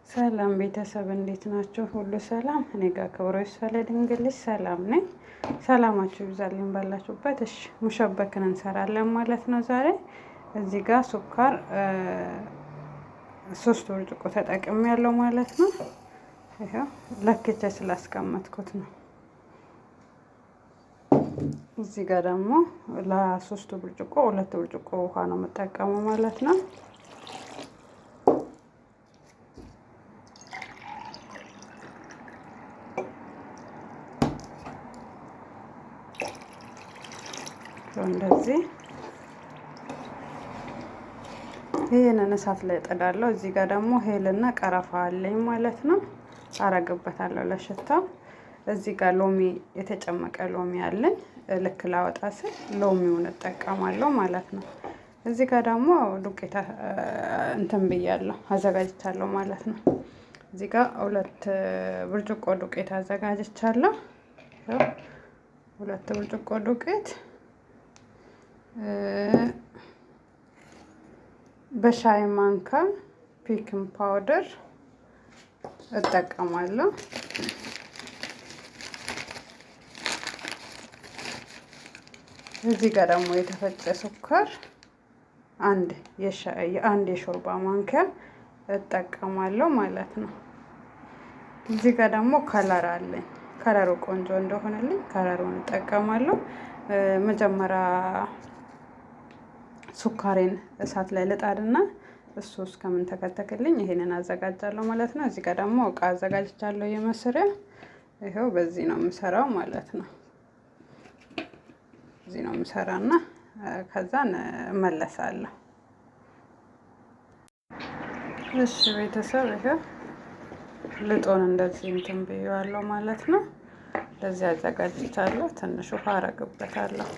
ሰላም ቤተሰብ እንዴት ናችሁ? ሁሉ ሰላም? እኔ ጋር ክብሩ ይስፋ ለድንግልሽ ሰላም ነኝ። ሰላማችሁ ይብዛልኝ ባላችሁበት። እሺ ሙሸበክን እንሰራለን ማለት ነው ዛሬ። እዚህ ጋር ሱካር 3 ብርጭቆ ተጠቅሜያለሁ ማለት ነው። ይሄው ለክቼ ስላስቀመጥኩት ነው። እዚህ ጋር ደግሞ ለ3 ብርጭቆ 2 ብርጭቆ ውሃ ነው የምጠቀመው ማለት ነው። እንደዚህ ይሄንን እሳት ላይ ጥዳለሁ። እዚህ ጋር ደግሞ ሄልና ቀረፋ አለኝ ማለት ነው። አረግበታለሁ ለሽታው። እዚህ ጋር ሎሚ የተጨመቀ ሎሚ አለኝ። ልክ ላወጣ ስል ሎሚውን እጠቀማለሁ ማለት ነው። እዚህ ጋር ደግሞ ዱቄት እንትን ብያለሁ አዘጋጅቻለሁ ማለት ነው። እዚህ ጋር 2 ብርጭቆ ዱቄት አዘጋጅቻለሁ። 2 ብርጭቆ ዱቄት በሻይ ማንካ ቤኪንግ ፓውደር እጠቀማለሁ። እዚህ ጋር ደግሞ የተፈጨ ስኳር አንድ የሾርባ ማንኪያ እጠቀማለሁ ማለት ነው። እዚህ ጋር ደግሞ ከለር አለኝ። ከለሩ ቆንጆ እንደሆነልኝ ከለሩን እጠቀማለሁ። መጀመሪያ ሱካሬን እሳት ላይ ልጣድና እሱ እስከምን ተከተክልኝ ይሄንን አዘጋጃለሁ ማለት ነው። እዚህ ጋር ደግሞ እቃ አዘጋጅቻለሁ የመስሪያ። ይሄው በዚህ ነው የምሰራው ማለት ነው። እዚህ ነው የምሰራና ከዛን እመለሳለሁ። እሺ ቤተሰብ ይሄው ልጦን እንደዚህ እንትን ብዬዋለሁ ማለት ነው። ለዚህ አዘጋጅቻለሁ። ትንሽ ውሃ አረግበታለሁ።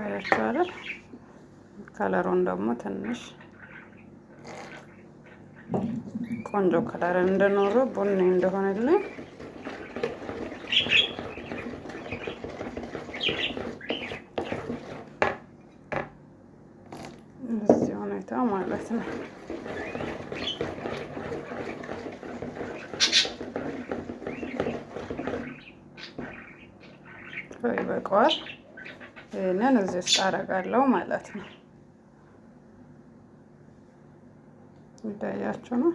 አይቻልም። ከለሩን ደግሞ ትንሽ ቆንጆ ከለር እንደኖረው ቡኒ እንደሆነልኝ እዚህ ሁኔታ ማለት ነው። ይበቃዋል። ይሄንን እዚህ ውስጥ አደርጋለሁ ማለት ነው። ይታያችሁ ነው።